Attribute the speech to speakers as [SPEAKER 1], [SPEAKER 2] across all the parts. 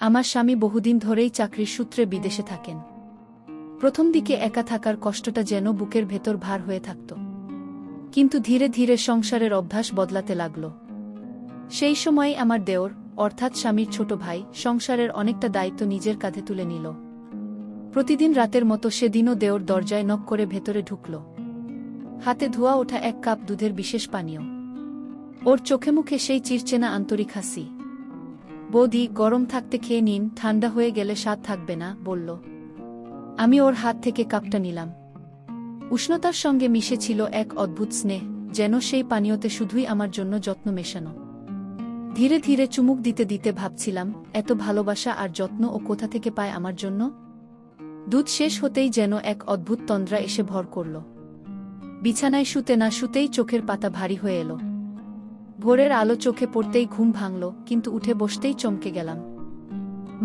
[SPEAKER 1] আমার স্বামী বহুদিন ধরেই চাকরির সূত্রে বিদেশে থাকেন। প্রথম দিকে একা থাকার কষ্টটা যেন বুকের ভেতর ভার হয়ে থাকত, কিন্তু ধীরে ধীরে সংসারের অভ্যাস বদলাতে লাগল। সেই সময় আমার দেওর, অর্থাৎ স্বামীর ছোট ভাই, সংসারের অনেকটা দায়িত্ব নিজের কাঁধে তুলে নিল। প্রতিদিন রাতের মতো সেদিনও দেওর দরজায় নক করে ভেতরে ঢুকল, হাতে ধোয়া ওঠা এক কাপ দুধের বিশেষ পানীয়। ওর চোখে মুখে সেই চিরচেনা আন্তরিক হাসি। বৌদি, গরম থাকতে খেয়ে নিন, ঠান্ডা হয়ে গেলে স্বাদ থাকবে না, বলল। আমি ওর হাত থেকে কাপটা নিলাম। উষ্ণতার সঙ্গে মিশে ছিল এক অদ্ভুত স্নেহ, যেন সেই পানীয়তে শুধুই আমার জন্য যত্ন মেশানো। ধীরে ধীরে চুমুক দিতে দিতে ভাবছিলাম, এত ভালোবাসা আর যত্ন ও কোথা থেকে পায় আমার জন্য। দুধ শেষ হতেই যেন এক অদ্ভুত তন্দ্রা এসে ভর করল। বিছানায় শুতে না শুতেই চোখের পাতা ভারী হয়ে এলো। ভোরের আলো চোখে পড়তেই ঘুম ভাঙল, কিন্তু উঠে বসতেই চমকে গেলাম।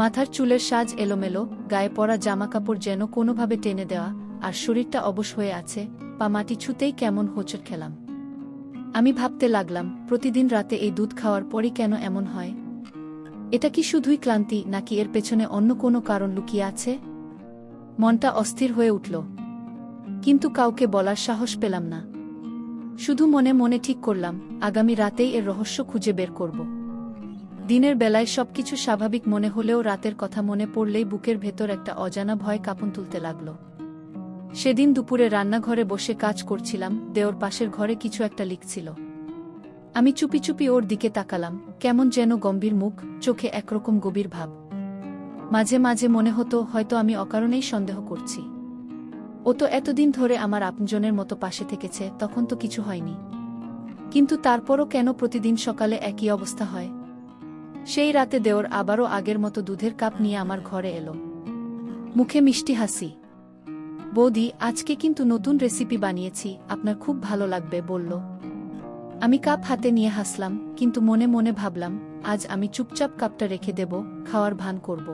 [SPEAKER 1] মাথার চুলের সাজ এলোমেলো, গায়ে পরা জামাকাপড় যেন কোনোভাবে টেনে দেওয়া, আর শরীরটা অবশ হয়ে আছে, পা মাটি ছুতেই কেমন হোঁচট খেলাম। আমি ভাবতে লাগলাম, প্রতিদিন রাতে এই দুধ খাওয়ার পরই কেন এমন হয়? এটা কি শুধুই ক্লান্তি, নাকি এর পেছনে অন্য কোনো কারণ লুকিয়ে আছে? মনটা অস্থির হয়ে উঠল, কিন্তু কাউকে বলার সাহস পেলাম না। শুধু মনে মনে ঠিক করলাম, আগামী রাতেই এর রহস্য খুঁজে বের করব। দিনের বেলায় সবকিছু স্বাভাবিক মনে হলেও রাতের কথা মনে পড়লেই বুকের ভেতর একটা অজানা ভয় কাঁপন তুলতে লাগল। সেদিন দুপুরে রান্নাঘরে বসে কাজ করছিলাম, দেওর পাশের ঘরে কিছু একটা লিখছিল। আমি চুপি চুপি ওর দিকে তাকালাম, কেমন যেন গম্ভীর মুখ, চোখে একরকম গভীর ভাব। মাঝে মাঝে মনে হতো হয়তো আমি অকারণেই সন্দেহ করছি। ও তো এতদিন ধরে আমার আপনজনের মতো পাশে থেকেছে, তখন তো কিছু হয়নি। কিন্তু তারপরও কেন প্রতিদিন সকালে একই অবস্থা হয়? সেই রাতে দেওর আবারও আগের মতো দুধের কাপ নিয়ে আমার ঘরে এলো, মুখে মিষ্টি হাসি। বৌদি, আজকে কিন্তু নতুন রেসিপি বানিয়েছি, আপনার খুব ভালো লাগবে, বলল। আমি কাপ হাতে নিয়ে হাসলাম, কিন্তু মনে মনে ভাবলাম, আজ আমি চুপচাপ কাপটা রেখে দেব, খাওয়ার ভান করব।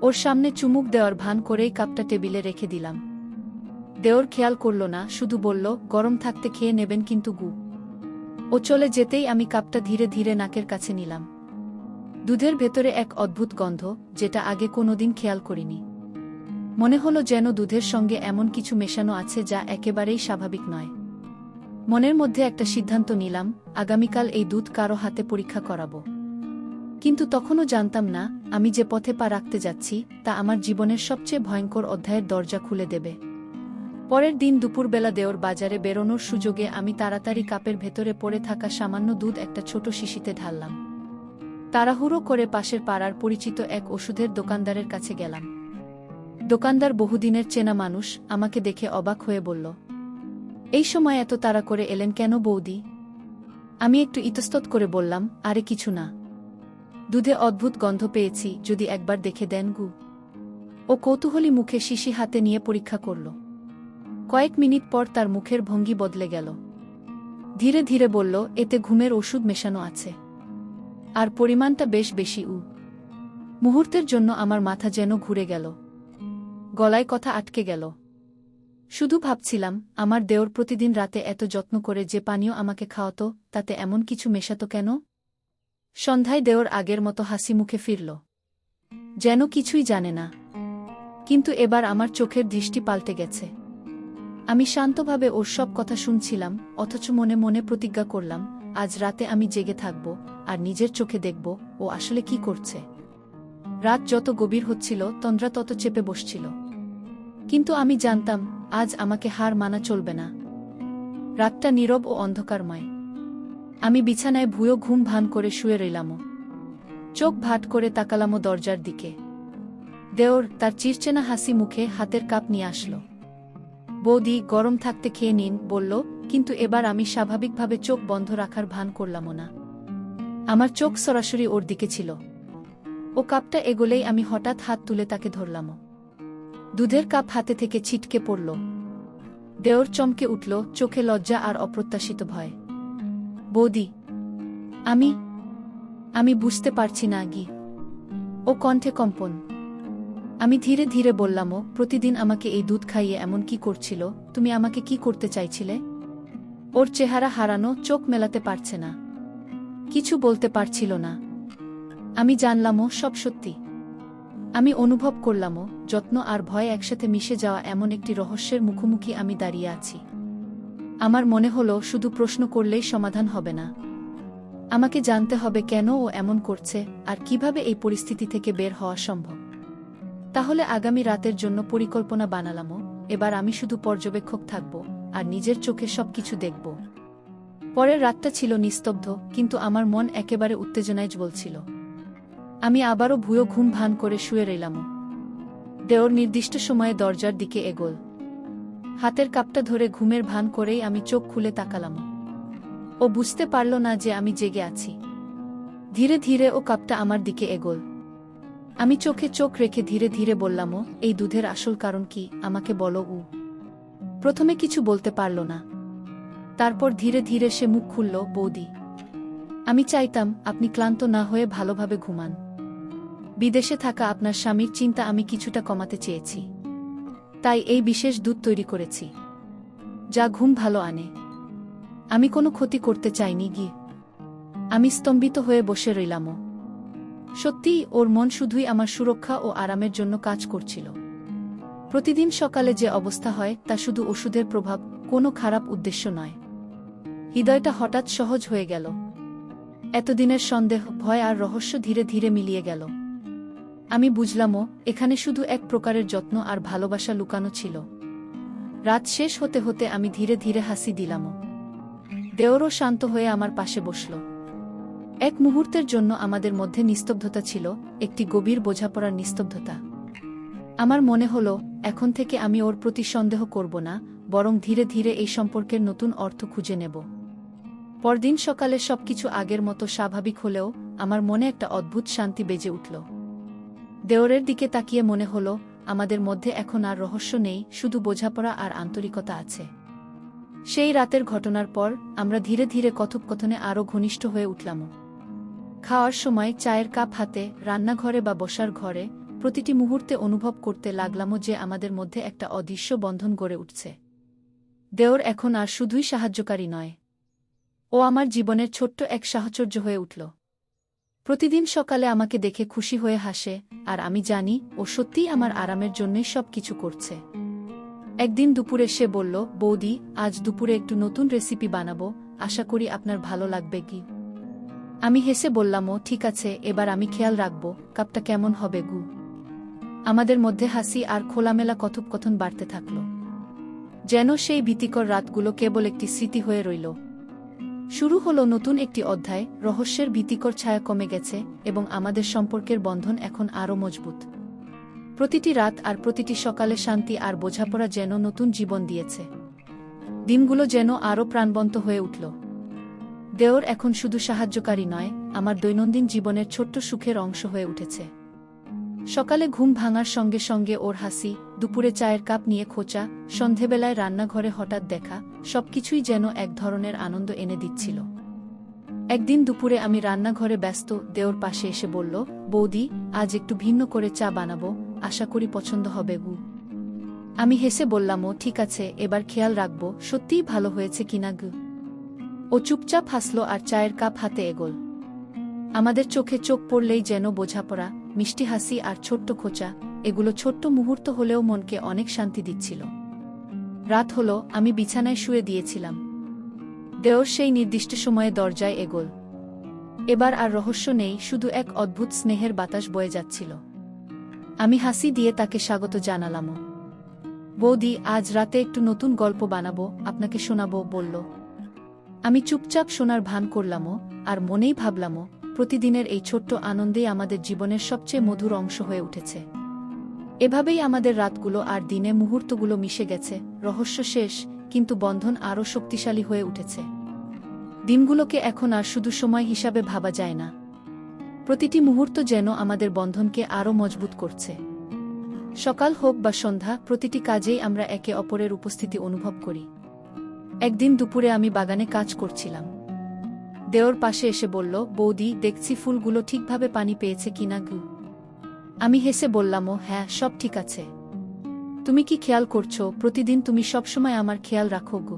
[SPEAKER 1] ওর সামনে চুমুক দেওয়ার ভান করেই কাপটা টেবিলে রেখে দিলাম। দেওর খেয়াল করল না, শুধু বলল, গরম থাকতে খেয়ে নেবেন কিন্তু গু। ও চলে যেতেই আমি কাপটা ধীরে ধীরে নাকের কাছে নিলাম। দুধের ভেতরে এক অদ্ভুত গন্ধ, যেটা আগে কোনোদিন খেয়াল করিনি। মনে হলো যেন দুধের সঙ্গে এমন কিছু মেশানো আছে যা একেবারেই স্বাভাবিক নয়। মনের মধ্যে একটা সিদ্ধান্ত নিলাম, আগামীকাল এই দুধ কারো হাতে পরীক্ষা করাবো। কিন্তু তখনও জানতাম না, আমি যে পথে পা রাখতে যাচ্ছি তা আমার জীবনের সবচেয়ে ভয়ঙ্কর অধ্যায়ের দরজা খুলে দেবে। পরের দিন দুপুরবেলা দেওর বাজারে বেরোনোর সুযোগে আমি তাড়াতাড়ি কাপের ভেতরে পড়ে থাকা সামান্য দুধ একটা ছোট শিশিতে ঢাললাম। তাড়াহুড়ো করে পাশের পাড়ার পরিচিত এক ওষুধের দোকানদারের কাছে গেলাম। দোকানদার বহুদিনের চেনা মানুষ, আমাকে দেখে অবাক হয়ে বলল, এই সময় এত তাড়া করে এলেন কেন বৌদি? আমি একটু ইতস্তত করে বললাম, আরে কিছু না, দুধে অদ্ভুত গন্ধ পেয়েছি, যদি একবার দেখে দেন গু। ও কৌতূহলী মুখে শিশি হাতে নিয়ে পরীক্ষা করল। কয়েক মিনিট পর তার মুখের ভঙ্গি বদলে গেল। ধীরে ধীরে বলল, এতে ঘুমের ওষুধ মেশানো আছে, আর পরিমাণটা বেশ বেশি। মুহূর্তের জন্য আমার মাথা যেন ঘুরে গেল, গলায় কথা আটকে গেল। শুধু ভাবছিলাম, আমার দেওর প্রতিদিন রাতে এত যত্ন করে যে পানীয় আমাকে খাওয়াতো, তাতে এমন কিছু মেশাতো কেন? সন্ধ্যায় দেওর আগের মতো হাসি মুখে ফিরল, যেন কিছুই জানে না। কিন্তু এবার আমার চোখের দৃষ্টি পাল্টে গেছে। আমি শান্তভাবে ওর সব কথা শুনছিলাম, অথচ মনে মনে প্রতিজ্ঞা করলাম, আজ রাতে আমি জেগে থাকব, আর নিজের চোখে দেখব ও আসলে কি করছে। রাত যত গভীর হচ্ছিল, তন্দ্রা তত চেপে বসছিল। কিন্তু আমি জানতাম, আজ আমাকে হার মানা চলবে না। রাতটা নীরব ও অন্ধকারময়। আমি বিছানায় ভুয়ো ঘুম ভান করে শুয়ে রইলামও। চোখ ভাট করে তাকালামও দরজার দিকে। দেওর তার চিরচেনা হাসি মুখে হাতের কাপ নিয়ে আসলো। বৌদি, গরম থাকতে খেয়ে নিন, বলল, কিন্তু এবার আমি স্বাভাবিকভাবে চোখ বন্ধ রাখার ভান করলামও না। আমার চোখ সরাসরি ওর দিকে ছিল। ও কাপটা এগোলেই আমি হঠাৎ হাত তুলে তাকে ধরলামও। দুধের কাপ হাতে থেকে ছিটকে পড়ল। দেওর চমকে উঠল, চোখে লজ্জা আর অপ্রত্যাশিত ভয়। বৌদি, আমি বুঝতে পারছি না গি। ও কণ্ঠে কম্পন। আমি ধীরে ধীরে বললামও, প্রতিদিন আমাকে এই দুধ খাইয়ে এমন কি করছিল? তুমি আমাকে কি করতে চাইছিলে? ওর চেহারা হারানো, চোখ মেলাতে পারছে না, কিছু বলতে পারছিল না। আমি জানলামও সব সত্যি। আমি অনুভব করলামও যত্ন আর ভয় একসাথে মিশে যাওয়া এমন একটি রহস্যের মুখোমুখি আমি দাঁড়িয়ে আছি। আমার মনে হলো শুধু প্রশ্ন করলেই সমাধান হবে না। আমাকে জানতে হবে কেন ও এমন করছে আর কিভাবে এই পরিস্থিতি থেকে বের হওয়া সম্ভব। তাহলে আগামী রাতের জন্য পরিকল্পনা বানালামও, এবার আমি শুধু পর্যবেক্ষক থাকব আর নিজের চোখে সবকিছু দেখব। পরের রাতটা ছিল নিস্তব্ধ, কিন্তু আমার মন একেবারে উত্তেজনায় জ্বলছিল। আমি আবারও ভুয়ো ঘুম ভান করে শুয়ে রইলাম। দেওর নির্দিষ্ট সময়ে দরজার দিকে এগোল। হাতের কাপটা ধরে ঘুমের ভান করেই আমি চোখ খুলে তাকালাম। ও বুঝতে পারল না যে আমি জেগে আছি। ধীরে ধীরে ও কাপটা আমার দিকে এগোল। আমি চোখে চোখ রেখে ধীরে ধীরে বললামও, এই দুধের আসল কারণ কি, আমাকে বলো। প্রথমে কিছু বলতে পারল না। তারপর ধীরে ধীরে সে মুখ খুলল, বৌদি, আমি চাইতাম আপনি ক্লান্ত না হয়ে ভালোভাবে ঘুমান। বিদেশে থাকা আপনার স্বামীর চিন্তা আমি কিছুটা কমাতে চেয়েছি, তাই এই বিশেষ দুধ তৈরি করেছি, যা ঘুম ভালো আনে। আমি কোনো ক্ষতি করতে চাইনি গি। আমি স্তম্ভিত হয়ে বসে রইলামও। সত্যিই ওর মন শুধুই আমার সুরক্ষা ও আরামের জন্য কাজ করছিল। প্রতিদিন সকালে যে অবস্থা হয় তা শুধু ওষুধের প্রভাব, কোনো খারাপ উদ্দেশ্য নয়। হৃদয়টা হঠাৎ সহজ হয়ে গেল। এতদিনের সন্দেহ, ভয় আর রহস্য ধীরে ধীরে মিলিয়ে গেল। আমি বুঝলামও এখানে শুধু এক প্রকারের যত্ন আর ভালোবাসা লুকানো ছিল। রাত শেষ হতে হতে আমি ধীরে ধীরে হাসি দিলামও। দেওরও শান্ত হয়ে আমার পাশে বসল। এক মুহূর্তের জন্য আমাদের মধ্যে নিস্তব্ধতা ছিল, একটি গভীর বোঝাপড়ার নিস্তব্ধতা। আমার মনে হলো এখন থেকে আমি ওর প্রতি সন্দেহ করব না, বরং ধীরে ধীরে এই সম্পর্কের নতুন অর্থ খুঁজে নেব। পরদিন সকালে সবকিছু আগের মতো স্বাভাবিক হলেও আমার মনে একটা অদ্ভুত শান্তি বেজে উঠল। দেওরের দিকে তাকিয়ে মনে হলো আমাদের মধ্যে এখন আর রহস্য নেই, শুধু বোঝাপড়া আর আন্তরিকতা আছে। সেই রাতের ঘটনার পর আমরা ধীরে ধীরে কথোপকথনে আরও ঘনিষ্ঠ হয়ে উঠলাম। খাওয়ার সময় চায়ের কাপ হাতে, রান্নাঘরে বা বসার ঘরে, প্রতিটি মুহূর্তে অনুভব করতে লাগলাম যে আমাদের মধ্যে একটা অদৃশ্য বন্ধন গড়ে উঠছে। দেওর এখন আর শুধুই সাহায্যকারী নয়, ও আমার জীবনের ছোট্ট এক সাহচর্য হয়ে উঠল। প্রতিদিন সকালে আমাকে দেখে খুশি হয়ে হাসে, আর আমি জানি ও সত্যিই আমার আরামের জন্যই সব কিছু করছে। একদিন দুপুরে সে বলল, বৌদি, আজ দুপুরে একটু নতুন রেসিপি বানাবো, আশা করি আপনার ভালো লাগবে কি। আমি হেসে বললামও, ঠিক আছে, এবার আমি খেয়াল রাখব কাপটা কেমন হবে গু। আমাদের মধ্যে হাসি আর খোলামেলা কথোপকথন বাড়তে থাকল, যেন সেই ভীতিকর রাতগুলো কেবল একটি স্মৃতি হয়ে রইল। শুরু হলো নতুন একটি অধ্যায়, রহস্যের ভীতিকর ছায়া কমে গেছে এবং আমাদের সম্পর্কের বন্ধন এখন আরও মজবুত। প্রতিটি রাত আর প্রতিটি সকালে শান্তি আর বোঝাপড়া যেন নতুন জীবন দিয়েছে। দিনগুলো যেন আরও প্রাণবন্ত হয়ে উঠল। দেওর এখন শুধু সাহায্যকারী নয়, আমার দৈনন্দিন জীবনের ছোট্ট সুখের অংশ হয়ে উঠেছে। সকালে ঘুম ভাঙার সঙ্গে সঙ্গে ওর হাসি, দুপুরে চায়ের কাপ নিয়ে খোঁচা, সন্ধেবেলায় রান্নাঘরে হঠাৎ দেখা, সবকিছুই যেন এক ধরনের আনন্দ এনে দিচ্ছিল। একদিন দুপুরে আমি রান্নাঘরে ব্যস্ত, দেওর পাশে এসে বলল, বৌদি, আজ একটু ভিন্ন করে চা বানাবো, আশা করি পছন্দ হবে গু। আমি হেসে বললামও, ঠিক আছে, এবার খেয়াল রাখবো সত্যিই ভালো হয়েছে কিনা গু। ও চুপচাপ হাসল আর চায়ের কাপ হাতে এগোল। আমাদের চোখে চোখ পড়লেই যেন বোঝাপড়া, মিষ্টি হাসি আর ছোট্ট খোঁচা, এগুলো ছোট্ট মুহূর্ত হলেও মনকে অনেক শান্তি দিচ্ছিল। রাত হলো, আমি বিছানায় শুয়ে দিয়েছিলাম। দেওর সেই নির্দিষ্ট সময়ে দরজায় এগোল। এবার আর রহস্য নেই, শুধু এক অদ্ভুত স্নেহের বাতাস বয়ে যাচ্ছিল। আমি হাসি দিয়ে তাকে স্বাগত জানালামও। বৌদি, আজ রাতে একটু নতুন গল্প বানাবো, আপনাকে শোনাবো বলল। আমি চুপচাপ শোনার ভান করলামও, আর মনেই ভাবলামও প্রতিদিনের এই ছোট্ট আনন্দেই আমাদের জীবনের সবচেয়ে মধুর অংশ হয়ে উঠেছে। এভাবেই আমাদের রাতগুলো আর দিনে মুহূর্তগুলো মিশে গেছে, রহস্য শেষ, কিন্তু বন্ধন আরও শক্তিশালী হয়ে উঠেছে। দিনগুলোকে এখন আর শুধু সময় হিসাবে ভাবা যায় না, প্রতিটি মুহূর্ত যেন আমাদের বন্ধনকে আরও মজবুত করছে। সকাল হোক বা সন্ধ্যা, প্রতিটি কাজেই আমরা একে অপরের উপস্থিতি অনুভব করি। একদিন দুপুরে আমি বাগানে কাজ করছিলাম। দেওর পাশে এসে বলল, বৌদি, দেখছি ফুলগুলো ঠিকভাবে পানি পেয়েছে কিনা গু। আমি হেসে বললামও, হ্যাঁ, সব ঠিক আছে। তুমি কি খেয়াল করছো, প্রতিদিন তুমি সবসময় আমার খেয়াল রাখো গো।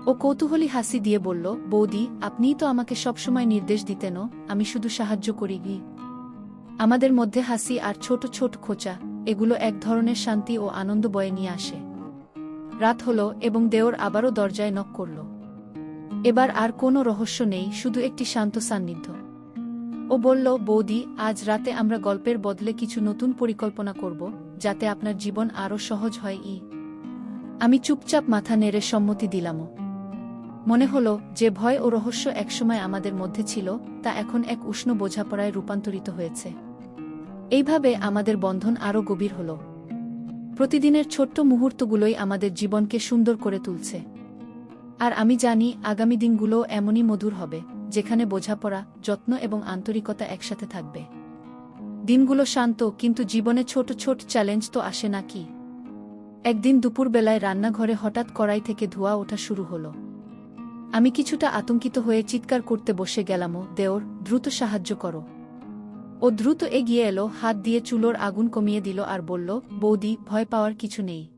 [SPEAKER 1] ও কৌতূহলী হাসি দিয়ে বলল, বৌদি, আপনিই তো আমাকে সবসময় নির্দেশ দিতেনও, আমি শুধু সাহায্য করি গি। আমাদের মধ্যে হাসি আর ছোট ছোট খোঁচা, এগুলো এক ধরনের শান্তি ও আনন্দ বয়ে নিয়ে আসে। রাত হলো এবং দেওর আবারও দরজায় নক করল। এবার আর কোনো রহস্য নেই, শুধু একটি শান্ত সান্নিধ্য। ও বলল, বৌদি, আজ রাতে আমরা গল্পের বদলে কিছু নতুন পরিকল্পনা করব, যাতে আপনার জীবন আরও সহজ হয়। আমি চুপচাপ মাথা নেড়ে সম্মতি দিলামও। মনে হলো যে ভয় ও রহস্য একসময় আমাদের মধ্যে ছিল, তা এখন এক উষ্ণ বোঝাপড়ায় রূপান্তরিত হয়েছে। এইভাবে আমাদের বন্ধন আরও গভীর হল। প্রতিদিনের ছোট্ট মুহূর্তগুলোই আমাদের জীবনকে সুন্দর করে তুলছে। আর আমি জানি আগামী দিনগুলোও এমনই মধুর হবে, যেখানে বোঝাপড়া, যত্ন এবং আন্তরিকতা একসাথে থাকবে। দিনগুলো শান্ত, কিন্তু জীবনে ছোট ছোট চ্যালেঞ্জ তো আসে নাকি। একদিন দুপুরবেলায় রান্নাঘরে হঠাৎ কড়াই থেকে ধোঁয়া ওঠা শুরু হলো। আমি কিছুটা আতঙ্কিত হয়ে চিৎকার করতে বসে গেলামও, দেওর, দ্রুত সাহায্য করো। ও দ্রুত এগিয়ে এলো, হাত দিয়ে চুলোর আগুন কমিয়ে দিল আর বলল, বৌদি, ভয় পাওয়ার কিছু নেই।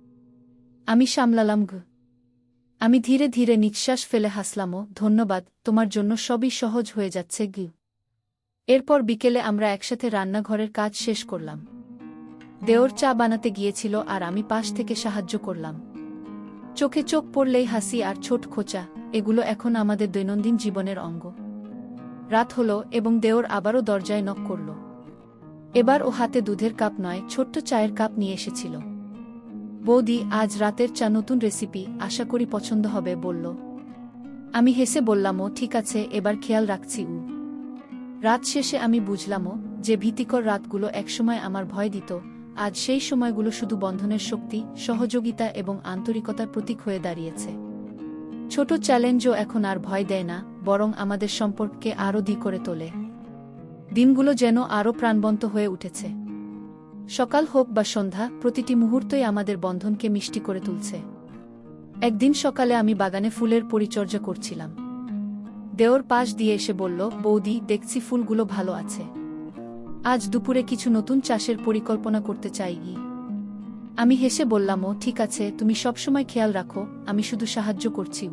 [SPEAKER 1] আমি সামলালাম। আমি ধীরে ধীরে নিঃশ্বাস ফেলে হাসলামও, ধন্যবাদ, তোমার জন্য সবই সহজ হয়ে যাচ্ছে। এরপর বিকেলে আমরা একসাথে রান্নাঘরের কাজ শেষ করলাম। দেওর চা বানাতে গিয়েছিল আর আমি পাশ থেকে সাহায্য করলাম। চোখে চোখ পড়লেই হাসি আর ছোট খোঁচা, এগুলো এখন আমাদের দৈনন্দিন জীবনের অঙ্গ। রাত হলো এবং দেওর আবারও দরজায় নক করল। এবার ও হাতে দুধের কাপ নয়, ছোট্ট চায়ের কাপ নিয়ে এসেছিল। বৌদি, আজ রাতের চা নতুন রেসিপি, আশা করি পছন্দ হবে, বলল। আমি হেসে বললামও, ঠিক আছে, এবার খেয়াল রাখছি। রাত শেষে আমি বুঝলামও যে ভীতিকর রাতগুলো একসময় আমার ভয় দিত, আজ সেই সময়গুলো শুধু বন্ধনের শক্তি, সহযোগিতা এবং আন্তরিকতার প্রতীক হয়ে দাঁড়িয়েছে। ছোট চ্যালেঞ্জও এখন আর ভয় দেয় না, বরং আমাদের সম্পর্ককে আরও দৃঢ় করে তোলে। দিনগুলো যেন আরও প্রাণবন্ত হয়ে উঠেছে। সকাল হোক বা সন্ধ্যা, প্রতিটি মুহূর্তই আমাদের বন্ধনকে মিষ্টি করে তুলছে। একদিন সকালে আমি বাগানে ফুলের পরিচর্যা করছিলাম। দেওর পাশ দিয়ে এসে বলল, বৌদি, দেখছি ফুলগুলো ভালো আছে। আজ দুপুরে কিছু নতুন চাষের পরিকল্পনা করতে চাই। আমি হেসে বললামও, ঠিক আছে, তুমি সবসময় খেয়াল রাখো, আমি শুধু সাহায্য করছি।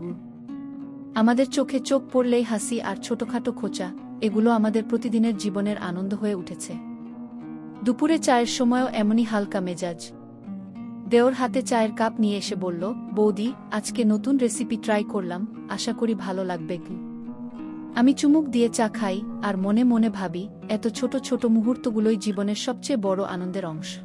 [SPEAKER 1] আমাদের চোখে চোখ পড়লেই হাসি আর ছোটখাটো খোঁচা, এগুলো আমাদের প্রতিদিনের জীবনের আনন্দ হয়ে উঠেছে। দুপুরে চায়ের সময়ও এমনই হালকা মেজাজ। দেওর হাতে চায়ের কাপ নিয়ে এসে বলল, বৌদি, আজকে নতুন রেসিপি ট্রাই করলাম, আশা করি ভালো লাগবে। আমি চুমুক দিয়ে চা খাই আর মনে মনে ভাবি, এত ছোট ছোট মুহূর্তগুলোই জীবনের সবচেয়ে বড় আনন্দের অংশ।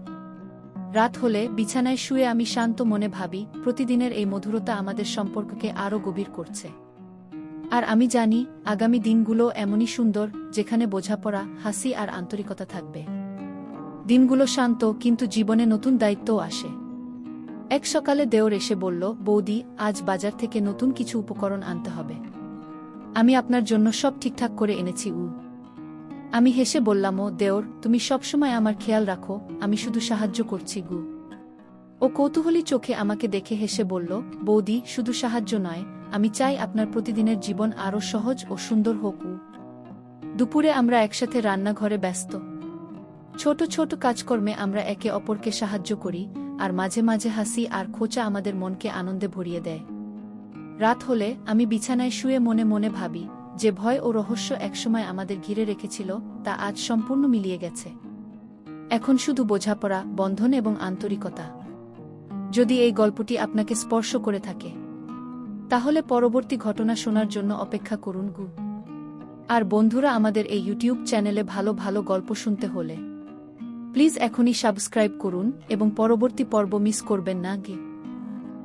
[SPEAKER 1] রাত হলে বিছানায় শুয়ে আমি শান্ত মনে ভাবি, প্রতিদিনের এই মধুরতা আমাদের সম্পর্ককে আরও গভীর করছে। আর আমি জানি আগামী দিনগুলো এমনই সুন্দর, যেখানে বোঝাপড়া, হাসি আর আন্তরিকতা থাকবে। দিনগুলো শান্ত, কিন্তু জীবনে নতুন দায়িত্বও আসে। এক সকালে দেওর এসে বলল, বৌদি, আজ বাজার থেকে নতুন কিছু উপকরণ আনতে হবে। আমি আপনার জন্য সব ঠিকঠাক করে এনেছি। আমি হেসে বললামও, দেওর, তুমি সবসময় আমার খেয়াল রাখো, আমি শুধু সাহায্য করছি। ও কৌতূহলী চোখে আমাকে দেখে হেসে বলল, বৌদি, শুধু সাহায্য নয়, আমি চাই আপনার প্রতিদিনের জীবন আরও সহজ ও সুন্দর হোক। দুপুরে আমরা একসাথে রান্নাঘরে ব্যস্ত। ছোট ছোট কাজকর্মে আমরা একে অপরকে সাহায্য করি, আর মাঝে মাঝে হাসি আর খোঁচা আমাদের মনকে আনন্দে ভরিয়ে দেয়। রাত হলে আমি বিছানায় শুয়ে মনে মনে ভাবি, যে ভয় ও রহস্য একসময় আমাদের ঘিরে রেখেছিল, তা আজ সম্পূর্ণ মিলিয়ে গেছে। এখন শুধু বোঝাপড়া, বন্ধন এবং আন্তরিকতা। যদি এই গল্পটি আপনাকে স্পর্শ করে থাকে, তাহলে পরবর্তী ঘটনা শোনার জন্য অপেক্ষা করুন। আর বন্ধুরা, আমাদের এই ইউটিউব চ্যানেলে ভালো ভালো গল্প শুনতে হলে প্লিজ এখনই সাবস্ক্রাইব করুন এবং পরবর্তী পর্ব মিস করবেন না।